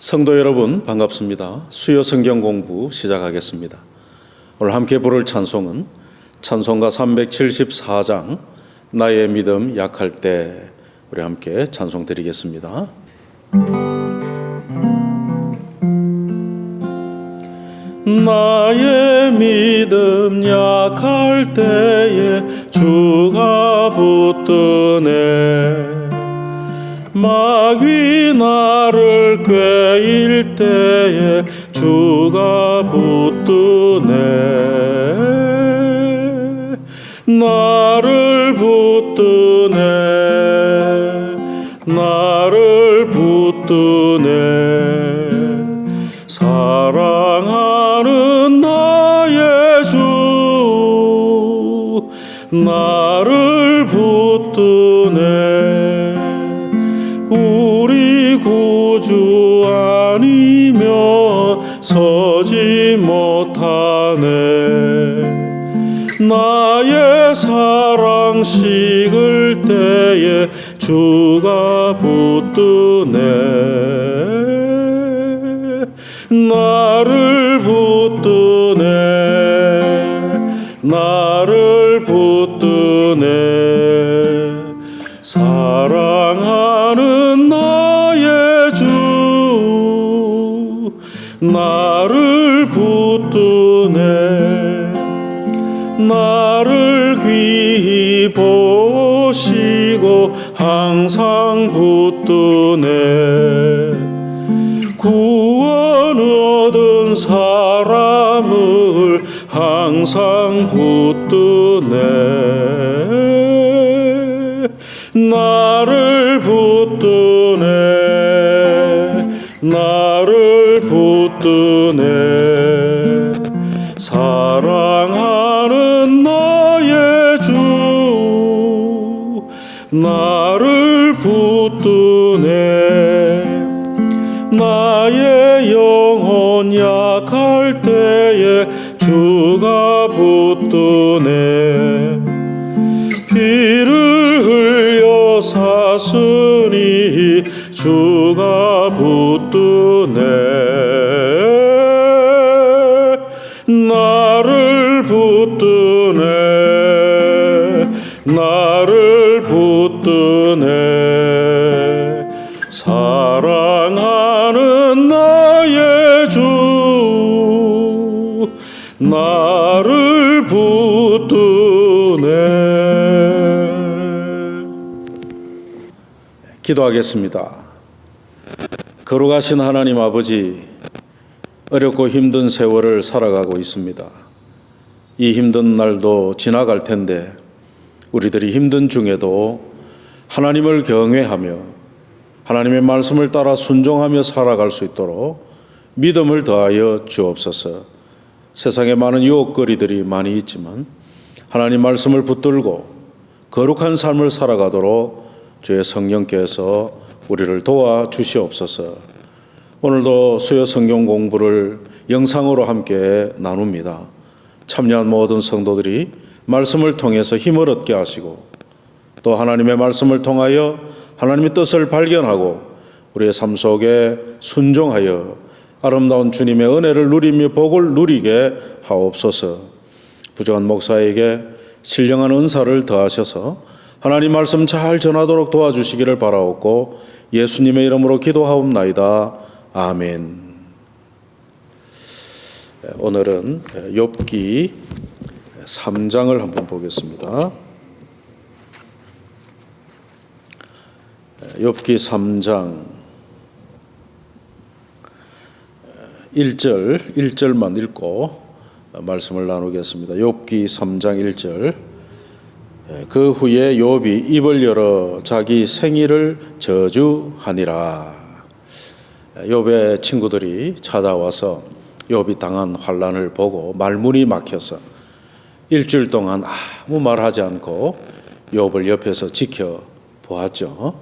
성도 여러분 반갑습니다. 수요 성경 공부 시작하겠습니다. 오늘 함께 부를 찬송은 찬송가 374장 나의 믿음 약할 때, 우리 함께 찬송 드리겠습니다. 나의 믿음 약할 때에 주가 붙드네. 마귀 나를 꾀일 때에 주가 붙드네. 나를 붙드네. 나를 붙드네. 사랑하는 나의 주 나를 붙드네. 우리 구주 아니면 서지 못하네. 나의 사랑 식을 때에 주가 붙드네. 나를 붙드네. 나를 붙드네. 사랑하는 나의 주 나를 붙드네. 나를 귀히 보시고 항상 붙드네. 구원 얻은 사람을 항상 붙드네. 나를 붙드네. 나를 붙드네. 사랑하는 나의 주 나를 붙드네. 나의 영혼 약할 때에 주가 붙드네. 피를 흘려 샀으니 주가 붙드네. 나를 붙드네. 나를 붙드네. 사랑하는 나의 주 나를 붙드네. 기도하겠습니다. 거룩하신 하나님 아버지, 어렵고 힘든 세월을 살아가고 있습니다. 이 힘든 날도 지나갈 텐데 우리들이 힘든 중에도 하나님을 경외하며 하나님의 말씀을 따라 순종하며 살아갈 수 있도록 믿음을 더하여 주옵소서. 세상에 많은 유혹거리들이 많이 있지만 하나님 말씀을 붙들고 거룩한 삶을 살아가도록 주의 성령께서 우리를 도와주시옵소서. 오늘도 수요 성경 공부를 영상으로 함께 나눕니다. 참여한 모든 성도들이 말씀을 통해서 힘을 얻게 하시고 또 하나님의 말씀을 통하여 하나님의 뜻을 발견하고 우리의 삶 속에 순종하여 아름다운 주님의 은혜를 누리며 복을 누리게 하옵소서. 부족한 목사에게 신령한 은사를 더하셔서 하나님 말씀 잘 전하도록 도와주시기를 바라옵고 예수님의 이름으로 기도하옵나이다. 아멘. 오늘은 욥기 3장을 한번 보겠습니다. 욥기 3장 1절만 읽고 말씀을 나누겠습니다. 욥기 3장 1절. 그 후에 욥이 입을 열어 자기 생일을 저주하니라. 욥의 친구들이 찾아와서 욥이 당한 환난을 보고 말문이 막혀서 일주일 동안 아무 말하지 않고 욥을 옆에서 지켜보았죠.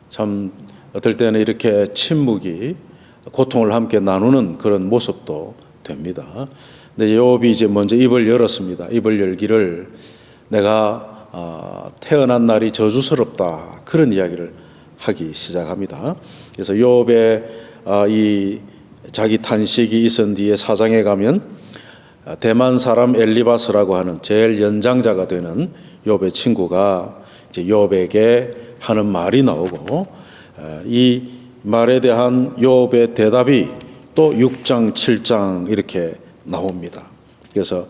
참 어떨 때는 이렇게 침묵이 고통을 함께 나누는 그런 모습도 됩니다. 근데 욥이 이제 먼저 입을 열었습니다. 입을 열기를 내가 태어난 날이 저주스럽다, 그런 이야기를 하기 시작합니다. 그래서 욥의 이 자기 탄식이 있은 뒤에 4장에 가면 대만 사람 엘리바스라고 하는 제일 연장자가 되는 욥의 친구가 이제 욥에게 하는 말이 나오고, 이 말에 대한 욥의 대답이 또 6장, 7장 이렇게 나옵니다. 그래서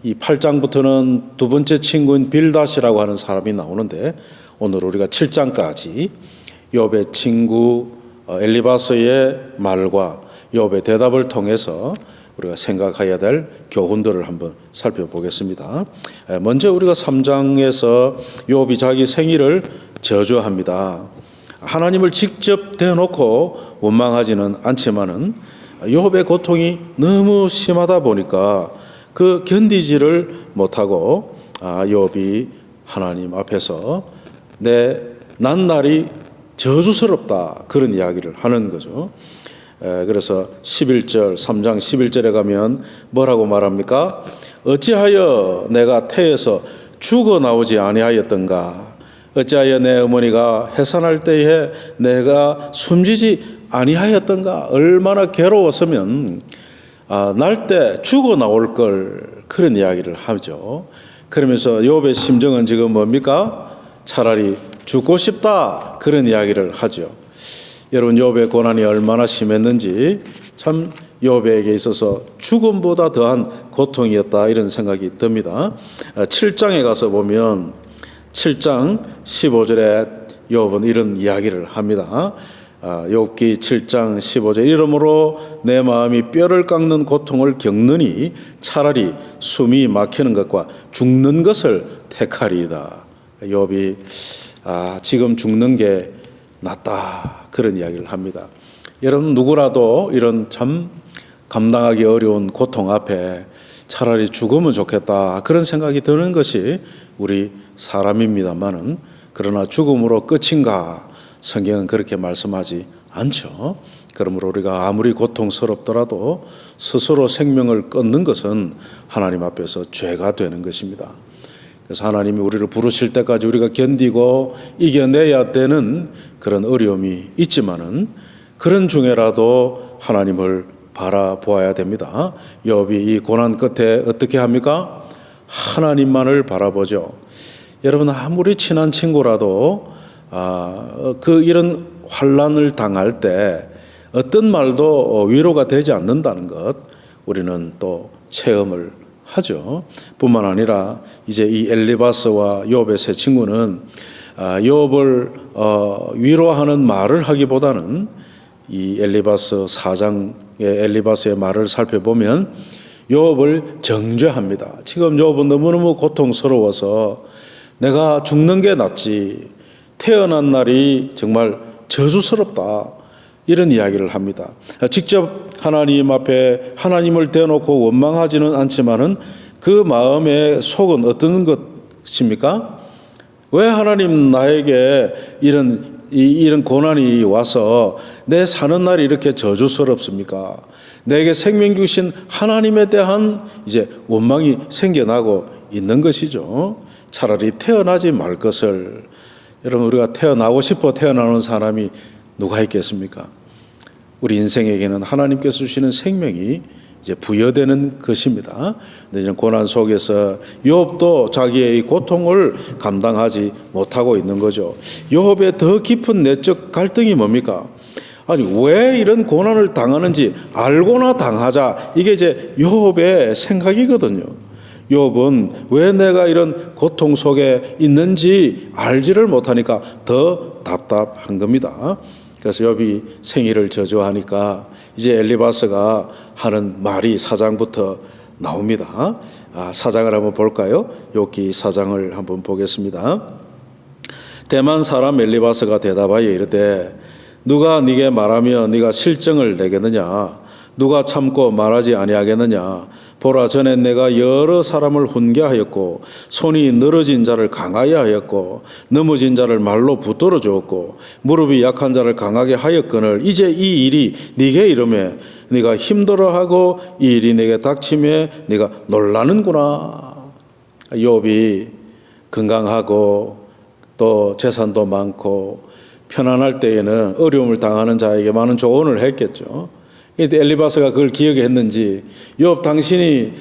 이 8장부터는 두 번째 친구인 빌닷이라고 하는 사람이 나오는데, 오늘 우리가 7장까지 욥의 친구 엘리바스의 말과 욥의 대답을 통해서 우리가 생각해야 될 교훈들을 한번 살펴보겠습니다. 먼저 우리가 3장에서 욥이 자기 생일을 저주합니다. 하나님을 직접 대놓고 원망하지는 않지만은 욥의 고통이 너무 심하다 보니까 그 견디지를 못하고 욥이 하나님 앞에서 내 낱날이 저주스럽다, 그런 이야기를 하는 거죠. 그래서 11절, 3장 11절에 가면 뭐라고 말합니까? 어찌하여 내가 태에서 죽어 나오지 아니하였던가? 어찌하여 내 어머니가 해산할 때에 내가 숨지지 아니하였던가? 얼마나 괴로웠으면 날 때 죽어 나올 걸, 그런 이야기를 하죠. 그러면서 욥의 심정은 지금 뭡니까? 차라리 죽고 싶다, 그런 이야기를 하죠. 여러분, 욥의 고난이 얼마나 심했는지 참 욥에게 있어서 죽음보다 더한 고통이었다, 이런 생각이 듭니다. 7장에 가서 보면 7장 15절에 욥은 이런 이야기를 합니다. 욥기 7장 15절, 이러므로 내 마음이 뼈를 깎는 고통을 겪느니 차라리 숨이 막히는 것과 죽는 것을 택하리이다. 욥이 지금 죽는 게 낫다, 그런 이야기를 합니다. 여러분, 누구라도 이런 참 감당하기 어려운 고통 앞에 차라리 죽으면 좋겠다, 그런 생각이 드는 것이 우리 사람입니다만은, 그러나 죽음으로 끝인가? 성경은 그렇게 말씀하지 않죠. 그러므로 우리가 아무리 고통스럽더라도 스스로 생명을 끊는 것은 하나님 앞에서 죄가 되는 것입니다. 그래서 하나님이 우리를 부르실 때까지 우리가 견디고 이겨내야 되는 그런 어려움이 있지만은, 그런 중에라도 하나님을 바라보아야 됩니다. 욥이 이 고난 끝에 어떻게 합니까? 하나님만을 바라보죠. 여러분, 아무리 친한 친구라도 이런 환난을 당할 때 어떤 말도 위로가 되지 않는다는 것, 우리는 또 체험을 하죠. 뿐만 아니라 이제 이 엘리바스와 욥의 세 친구는 욥을 위로하는 말을 하기보다는 이 엘리바스 4장의 엘리바스의 말을 살펴보면 욥을 정죄합니다. 지금 욥은 너무너무 고통스러워서 내가 죽는 게 낫지, 태어난 날이 정말 저주스럽다, 이런 이야기를 합니다. 직접 하나님 앞에 하나님을 대놓고 원망하지는 않지만은 그 마음의 속은 어떤 것입니까? 왜 하나님 나에게 이런 고난이 와서 내 사는 날이 이렇게 저주스럽습니까? 내게 생명 주신 하나님에 대한 이제 원망이 생겨나고 있는 것이죠. 차라리 태어나지 말 것을. 여러분, 우리가 태어나고 싶어 태어나는 사람이 누가 있겠습니까? 우리 인생에게는 하나님께서 주시는 생명이 이제 부여되는 것입니다. 근데 이제 고난 속에서 욥도 자기의 이 고통을 감당하지 못하고 있는 거죠. 욥의 더 깊은 내적 갈등이 뭡니까? 아니, 왜 이런 고난을 당하는지 알고나 당하자, 이게 이제 욥의 생각이거든요. 욥은 왜 내가 이런 고통 속에 있는지 알지를 못하니까 더 답답한 겁니다. 그래서 욥이 생일을 저주하니까 이제 엘리바스가 하는 말이 4장부터 나옵니다. 4장을 한번 볼까요? 욥기 4장을 한번 보겠습니다. 대만 사람 엘리바스가 대답하여 이르되 누가 네게 말하며 네가 실정을 내겠느냐? 누가 참고 말하지 아니하겠느냐? 보라, 전에 내가 여러 사람을 훈계하였고 손이 늘어진 자를 강하게 하였고 넘어진 자를 말로 붙들어 주었고 무릎이 약한 자를 강하게 하였거늘 이제 이 일이 네게 이르매 네가 힘들어하고 이 일이 네게 닥치매 네가 놀라는구나. 욥이 건강하고 또 재산도 많고 편안할 때에는 어려움을 당하는 자에게 많은 조언을 했겠죠. 이때 엘리바스가 그걸 기억했는지 욥 당신이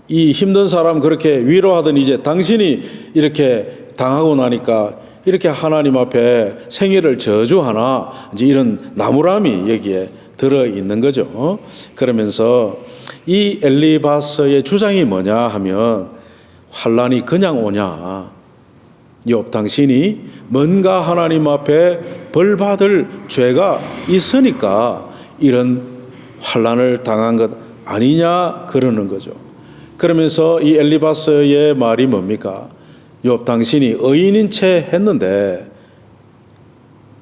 이 힘든 사람 그렇게 위로하더니 이제 당신이 이렇게 당하고 나니까 이렇게 하나님 앞에 생애를 저주하나, 이제 이런 나무람이 여기에 들어 있는 거죠. 그러면서 이 엘리바스의 주장이 뭐냐 하면, 환난이 그냥 오냐, 욥 당신이 뭔가 하나님 앞에 벌 받을 죄가 있으니까 이런 환난을 당한 것 아니냐 그러는 거죠. 그러면서 이 엘리바스의 말이 뭡니까? 욥 당신이 의인인 채 했는데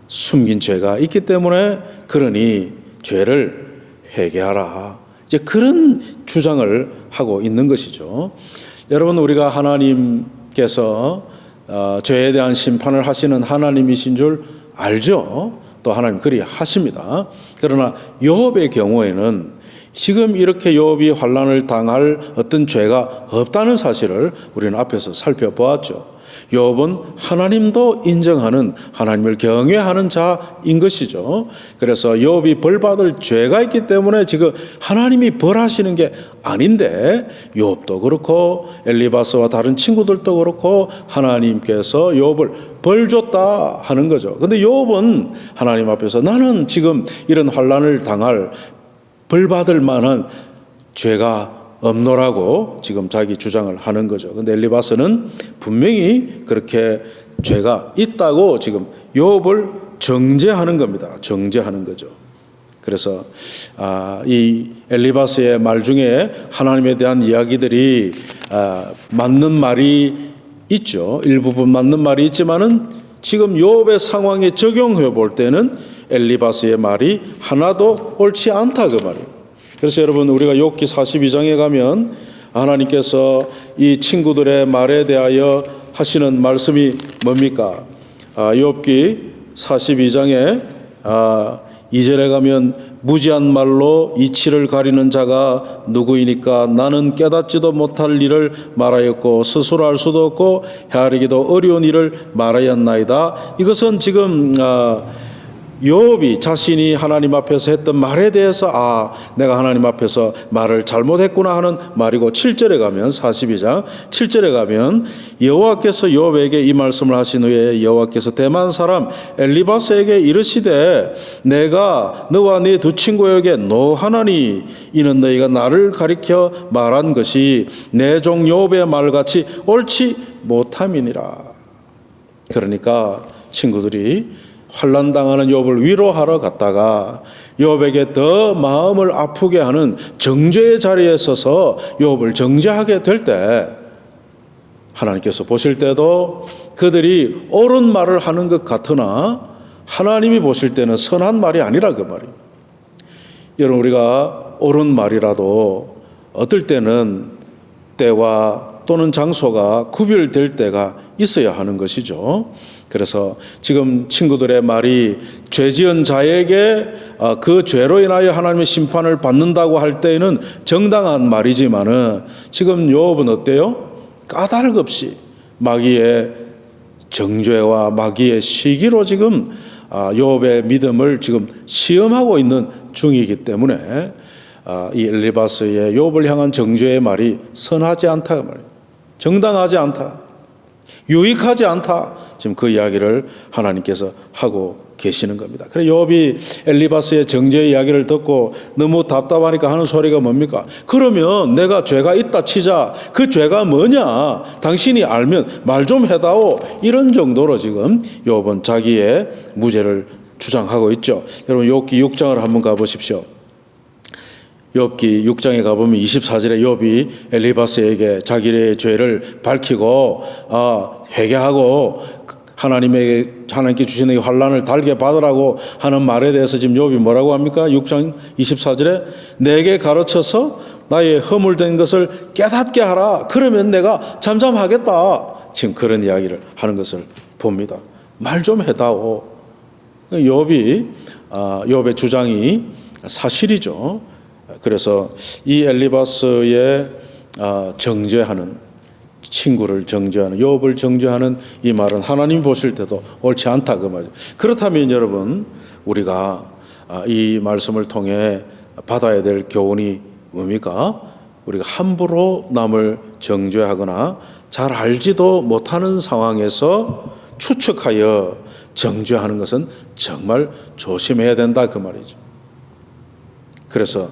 숨긴 죄가 있기 때문에 그러니 죄를 회개하라, 이제 그런 주장을 하고 있는 것이죠. 여러분, 우리가 하나님께서 죄에 대한 심판을 하시는 하나님이신 줄 알죠? 또 하나님 그리 하십니다. 그러나 욥의 경우에는 지금 이렇게 욥이 환난을 당할 어떤 죄가 없다는 사실을 우리는 앞에서 살펴보았죠. 욥은 하나님도 인정하는, 하나님을 경외하는 자인 것이죠. 그래서 욥이 벌받을 죄가 있기 때문에 지금 하나님이 벌하시는 게 아닌데, 욥도 그렇고 엘리바스와 다른 친구들도 그렇고 하나님께서 욥을 벌 줬다 하는 거죠. 근데 욥은 하나님 앞에서 나는 지금 이런 환난을 당할, 벌받을 만한 죄가 없노라고 지금 자기 주장을 하는 거죠. 근데 엘리바스는 분명히 그렇게 죄가 있다고 지금 욥을 정죄하는 겁니다. 정죄하는 거죠. 그래서 이 엘리바스의 말 중에 하나님에 대한 이야기들이 맞는 말이 있죠. 일부분 맞는 말이 있지만은 지금 욥의 상황에 적용해 볼 때는 엘리바스의 말이 하나도 옳지 않다, 그 말이에요. 그래서 여러분, 우리가 욥기 42장에 가면 하나님께서 이 친구들의 말에 대하여 하시는 말씀이 뭡니까? 욥기 42장에 2절에 가면 무지한 말로 이치를 가리는 자가 누구이니까 나는 깨닫지도 못할 일을 말하였고 스스로 알 수도 없고 헤아리기도 어려운 일을 말하였나이다. 이것은 지금 욥이 자신이 하나님 앞에서 했던 말에 대해서 내가 하나님 앞에서 말을 잘못했구나 하는 말이고, 7절에 가면 42장 7절에 가면 여호와께서 욥에게 이 말씀을 하신 후에 여호와께서 대만 사람 엘리바스에게 이르시되 내가 너와 네 두 친구에게 노하나니 이는 너희가 나를 가리켜 말한 것이 내 종 욥의 말같이 옳지 못함이니라. 그러니까 친구들이 환난 당하는 욥을 위로하러 갔다가 욥에게 더 마음을 아프게 하는 정죄의 자리에 서서 욥을 정죄하게 될 때 하나님께서 보실 때도 그들이 옳은 말을 하는 것 같으나 하나님이 보실 때는 선한 말이 아니라 그 말이에요. 여러분, 우리가 옳은 말이라도 어떨 때는 때와 또는 장소가 구별될 때가 있어야 하는 것이죠. 그래서 지금 친구들의 말이 죄지은 자에게 그 죄로 인하여 하나님의 심판을 받는다고 할 때에는 정당한 말이지만은 지금 욥은 어때요? 까닭없이 마귀의 정죄와 마귀의 시기로 지금 욥의 믿음을 지금 시험하고 있는 중이기 때문에 이 엘리바스의 욥을 향한 정죄의 말이 선하지 않다 말이에요. 정당하지 않다, 유익하지 않다, 지금 그 이야기를 하나님께서 하고 계시는 겁니다. 그래 욥이 엘리바스의 정죄의 이야기를 듣고 너무 답답하니까 하는 소리가 뭡니까? 그러면 내가 죄가 있다 치자. 그 죄가 뭐냐? 당신이 알면 말 좀 해다오. 이런 정도로 지금 욥은 자기의 무죄를 주장하고 있죠. 여러분, 욥기 6장을 한번 가보십시오. 욥기 6장에 가보면 24절에 욥이 엘리바스에게 자기의 죄를 밝히고 회개하고 하나님께 주시는 환난을 달게 받으라고 하는 말에 대해서 지금 욥이 뭐라고 합니까? 6장 24절에 내게 가르쳐서 나의 허물된 것을 깨닫게 하라. 그러면 내가 잠잠하겠다. 지금 그런 이야기를 하는 것을 봅니다. 말 좀 해다오. 욥의 주장이 사실이죠. 그래서 이 엘리바스의 정죄하는 친구를 정죄하는, 욥을 정죄하는 이 말은 하나님 보실 때도 옳지 않다 그 말이죠. 그렇다면 여러분, 우리가 이 말씀을 통해 받아야 될 교훈이 뭡니까? 우리가 함부로 남을 정죄하거나 잘 알지도 못하는 상황에서 추측하여 정죄하는 것은 정말 조심해야 된다 그 말이죠. 그래서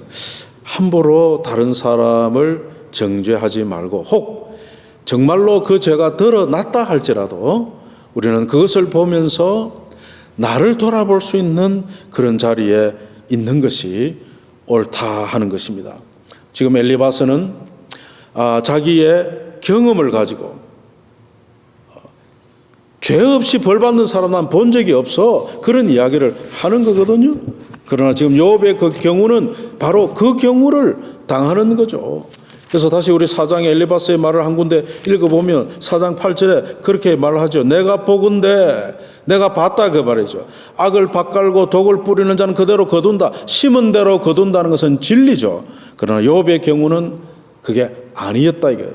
함부로 다른 사람을 정죄하지 말고, 혹 정말로 그 죄가 드러났다 할지라도 우리는 그것을 보면서 나를 돌아볼 수 있는 그런 자리에 있는 것이 옳다 하는 것입니다. 지금 엘리바스는 자기의 경험을 가지고 죄 없이 벌 받는 사람 난 본 적이 없어, 그런 이야기를 하는 거거든요. 그러나 지금 욥의 그 경우는 바로 그 경우를 당하는 거죠. 그래서 다시 우리 4장의 엘리바스의 말을 한 군데 읽어보면 4장 8절에 그렇게 말하죠. 내가 보건대 내가 봤다 그 말이죠. 악을 밭갈고 독을 뿌리는 자는 그대로 거둔다. 심은 대로 거둔다는 것은 진리죠. 그러나 욥의 경우는 그게 아니었다 이거예요.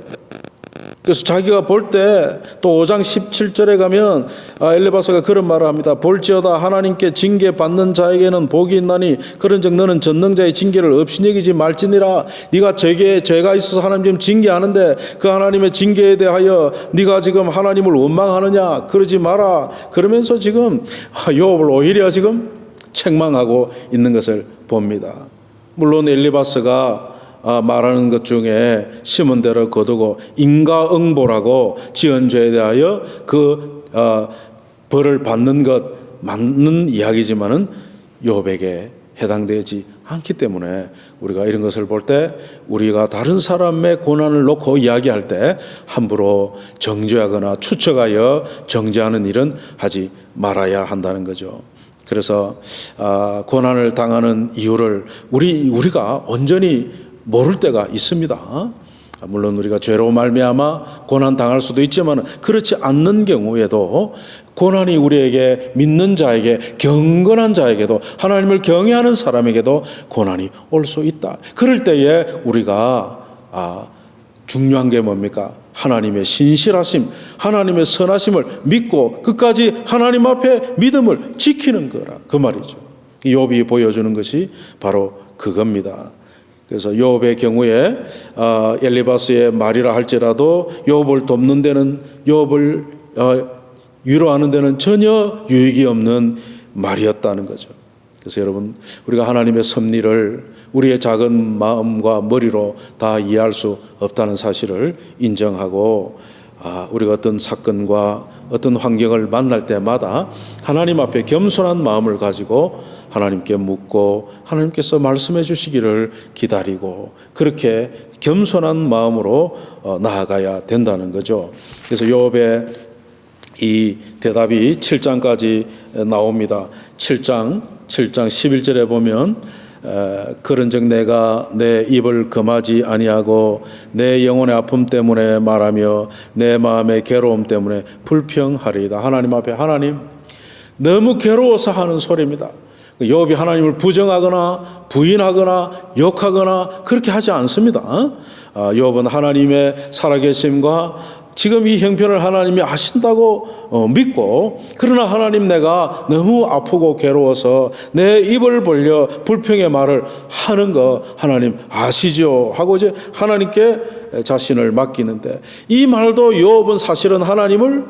그래서 자기가 볼 때 또 5장 17절에 가면 엘리바스가 그런 말을 합니다. 볼지어다 하나님께 징계받는 자에게는 복이 있나니 그런즉 너는 전능자의 징계를 없이 여기지 말지니라. 네가 죄가 있어서 하나님 지금 징계하는데 그 하나님의 징계에 대하여 네가 지금 하나님을 원망하느냐, 그러지 마라. 그러면서 지금 욥을 오히려 지금 책망하고 있는 것을 봅니다. 물론 엘리바스가 말하는 것 중에 심은 대로 거두고 인과응보라고 지은 죄에 대하여 그 벌을 받는 것 맞는 이야기지만은 욥에게 해당되지 않기 때문에 우리가 이런 것을 볼 때 우리가 다른 사람의 고난을 놓고 이야기할 때 함부로 정죄하거나 추측하여 정죄하는 일은 하지 말아야 한다는 거죠. 그래서 고난을 당하는 이유를 우리가 온전히 모를 때가 있습니다. 물론 우리가 죄로 말미암아 고난 당할 수도 있지만 그렇지 않는 경우에도 고난이 우리에게 믿는 자에게, 경건한 자에게도, 하나님을 경외하는 사람에게도 고난이 올 수 있다. 그럴 때에 우리가 중요한 게 뭡니까? 하나님의 신실하심, 하나님의 선하심을 믿고 끝까지 하나님 앞에 믿음을 지키는 거라 그 말이죠. 욥이 보여주는 것이 바로 그겁니다. 그래서 욥의 경우에 엘리바스의 말이라 할지라도 욥을 돕는 데는, 욥을 위로하는 데는 전혀 유익이 없는 말이었다는 거죠. 그래서 여러분, 우리가 하나님의 섭리를 우리의 작은 마음과 머리로 다 이해할 수 없다는 사실을 인정하고, 우리가 어떤 사건과 어떤 환경을 만날 때마다 하나님 앞에 겸손한 마음을 가지고 하나님께 묻고 하나님께서 말씀해 주시기를 기다리고 그렇게 겸손한 마음으로 나아가야 된다는 거죠. 그래서 욥의 이 대답이 7장까지 나옵니다. 7장 11절에 보면 그런즉 내가 내 입을 금하지 아니하고 내 영혼의 아픔 때문에 말하며 내 마음의 괴로움 때문에 불평하리이다. 하나님 앞에, 하나님 너무 괴로워서 하는 소리입니다. 욥이 하나님을 부정하거나 부인하거나 욕하거나 그렇게 하지 않습니다. 욥은 하나님의 살아계심과 지금 이 형편을 하나님이 아신다고 믿고, 그러나 하나님 내가 너무 아프고 괴로워서 내 입을 벌려 불평의 말을 하는 거 하나님 아시죠? 하고 이제 하나님께 자신을 맡기는데, 이 말도 욥은 사실은 하나님을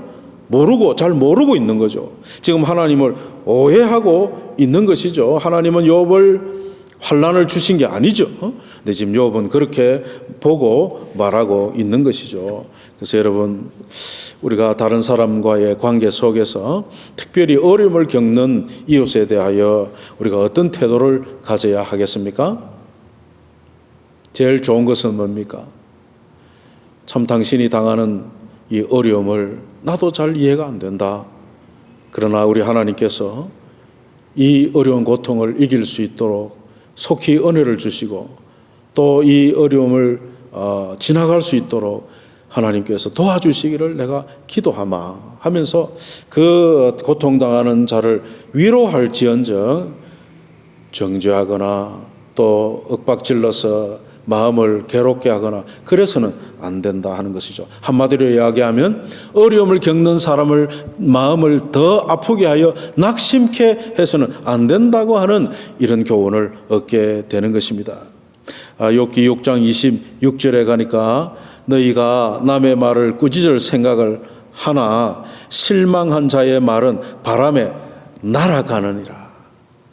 잘 모르고 있는 거죠. 지금 하나님을 오해하고 있는 것이죠. 하나님은 욥을 환난을 주신 게 아니죠. 근데 지금 욥은 그렇게 보고 말하고 있는 것이죠. 그래서 여러분, 우리가 다른 사람과의 관계 속에서 특별히 어려움을 겪는 이웃에 대하여 우리가 어떤 태도를 가져야 하겠습니까? 제일 좋은 것은 뭡니까? 참 당신이 당하는 이 어려움을 나도 잘 이해가 안 된다. 그러나 우리 하나님께서 이 어려운 고통을 이길 수 있도록 속히 은혜를 주시고 또 이 어려움을 지나갈 수 있도록 하나님께서 도와주시기를 내가 기도하마 하면서 그 고통당하는 자를 위로할지언정 정죄하거나 또 윽박질러서 마음을 괴롭게 하거나 그래서는 안 된다 하는 것이죠. 한마디로 이야기하면 어려움을 겪는 사람을 마음을 더 아프게 하여 낙심케 해서는 안 된다고 하는 이런 교훈을 얻게 되는 것입니다. 욥기 6장 26절에 가니까 너희가 남의 말을 꾸짖을 생각을 하나 실망한 자의 말은 바람에 날아가느니라.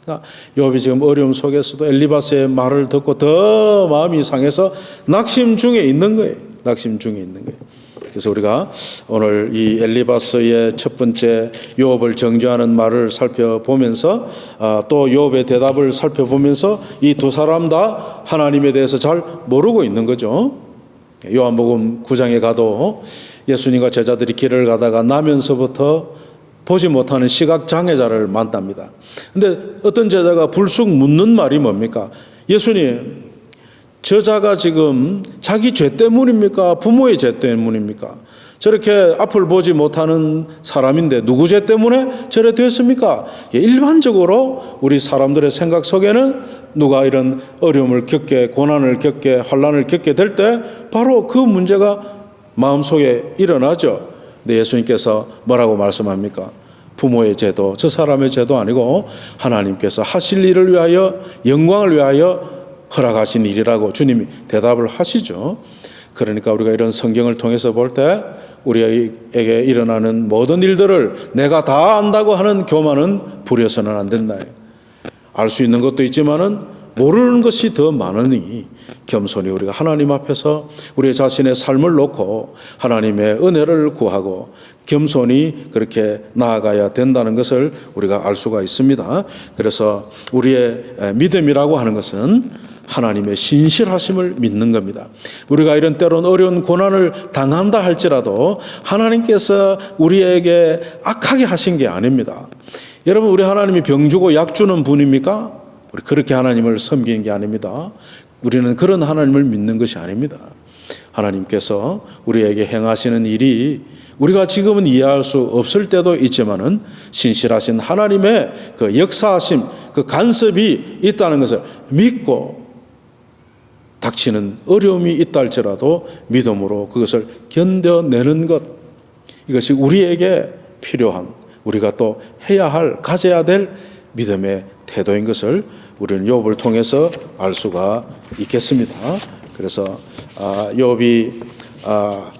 그러니까 욥이 지금 어려움 속에서도 엘리바스의 말을 듣고 더 마음이 상해서 낙심 중에 있는 거예요. 낙심 중에 있는 거예요. 그래서 우리가 오늘 이 엘리바스의 첫 번째 욥을 정죄하는 말을 살펴보면서 또 욥의 대답을 살펴보면서 이 두 사람 다 하나님에 대해서 잘 모르고 있는 거죠. 요한복음 9장에 가도 예수님과 제자들이 길을 가다가 나면서부터 보지 못하는 시각장애자를 만납니다. 근데 어떤 제자가 불쑥 묻는 말이 뭡니까? 예수님, 저자가 지금 자기 죄 때문입니까? 부모의 죄 때문입니까? 저렇게 앞을 보지 못하는 사람인데 누구 죄 때문에 저래 됐습니까? 일반적으로 우리 사람들의 생각 속에는 누가 이런 어려움을 겪게, 고난을 겪게, 환난을 겪게 될 때 바로 그 문제가 마음속에 일어나죠. 근데 예수님께서 뭐라고 말씀합니까? 부모의 죄도 저 사람의 죄도 아니고 하나님께서 하실 일을 위하여, 영광을 위하여 허락하신 일이라고 주님이 대답을 하시죠. 그러니까 우리가 이런 성경을 통해서 볼 때 우리에게 일어나는 모든 일들을 내가 다 안다고 하는 교만은 부려서는 안 된다. 알 수 있는 것도 있지만은 모르는 것이 더 많으니 겸손히 우리가 하나님 앞에서 우리 자신의 삶을 놓고 하나님의 은혜를 구하고 겸손히 그렇게 나아가야 된다는 것을 우리가 알 수가 있습니다. 그래서 우리의 믿음이라고 하는 것은 하나님의 신실하심을 믿는 겁니다. 우리가 이런 때론 어려운 고난을 당한다 할지라도 하나님께서 우리에게 악하게 하신 게 아닙니다. 여러분, 우리 하나님이 병 주고 약 주는 분입니까? 우리 그렇게 하나님을 섬기는 게 아닙니다. 우리는 그런 하나님을 믿는 것이 아닙니다. 하나님께서 우리에게 행하시는 일이 우리가 지금은 이해할 수 없을 때도 있지만은 신실하신 하나님의 그 역사하심, 그 간섭이 있다는 것을 믿고 닥치는 어려움이 있다 할지라도 믿음으로 그것을 견뎌내는 것, 이것이 우리에게 필요한, 우리가 또 해야 할, 가져야 될 믿음의 태도인 것을 우리는 욥을 통해서 알 수가 있겠습니다. 그래서 욥이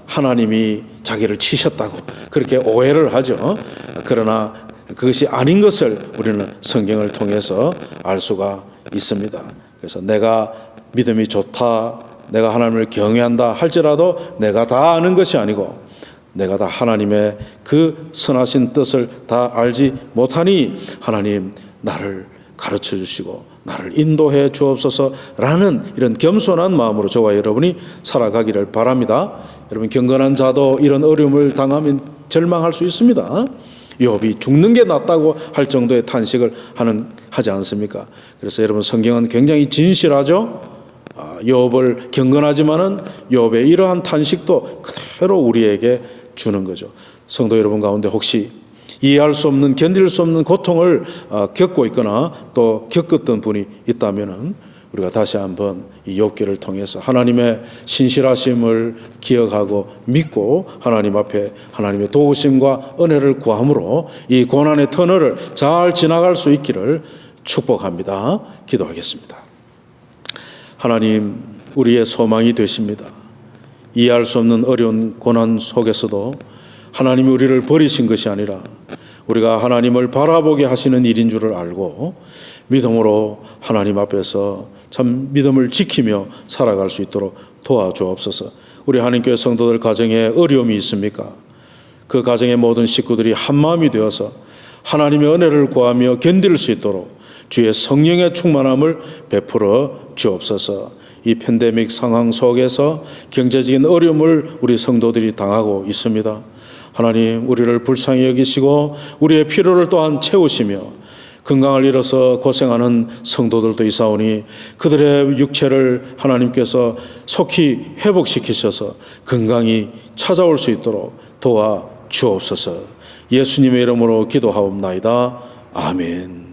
하나님이 자기를 치셨다고 그렇게 오해를 하죠. 그러나 그것이 아닌 것을 우리는 성경을 통해서 알 수가 있습니다. 그래서 내가 믿음이 좋다, 내가 하나님을 경외한다 할지라도 내가 다 아는 것이 아니고 내가 다 하나님의 그 선하신 뜻을 다 알지 못하니 하나님 나를 가르쳐 주시고 나를 인도해 주옵소서라는 이런 겸손한 마음으로 저와 여러분이 살아가기를 바랍니다. 여러분, 경건한 자도 이런 어려움을 당하면 절망할 수 있습니다. 욥이 죽는 게 낫다고 할 정도의 탄식을 하지 않습니까? 그래서 여러분, 성경은 굉장히 진실하죠. 욥을 경건하지만은 욥의 이러한 탄식도 그대로 우리에게 주는 거죠. 성도 여러분 가운데 혹시 이해할 수 없는, 견딜 수 없는 고통을 겪고 있거나 또 겪었던 분이 있다면은 우리가 다시 한번 이 욥기를 통해서 하나님의 신실하심을 기억하고 믿고 하나님 앞에 하나님의 도우심과 은혜를 구함으로 이 고난의 터널을 잘 지나갈 수 있기를 축복합니다. 기도하겠습니다. 하나님, 우리의 소망이 되십니다. 이해할 수 없는 어려운 고난 속에서도 하나님이 우리를 버리신 것이 아니라 우리가 하나님을 바라보게 하시는 일인 줄을 알고 믿음으로 하나님 앞에서 참 믿음을 지키며 살아갈 수 있도록 도와주옵소서. 우리 한인교회 성도들 가정에 어려움이 있습니까? 그 가정의 모든 식구들이 한마음이 되어서 하나님의 은혜를 구하며 견딜 수 있도록 주의 성령의 충만함을 베풀어 주옵소서. 이 팬데믹 상황 속에서 경제적인 어려움을 우리 성도들이 당하고 있습니다. 하나님, 우리를 불쌍히 여기시고 우리의 필요를 또한 채우시며 건강을 잃어서 고생하는 성도들도 있사오니 그들의 육체를 하나님께서 속히 회복시키셔서 건강이 찾아올 수 있도록 도와 주옵소서. 예수님의 이름으로 기도하옵나이다. 아멘.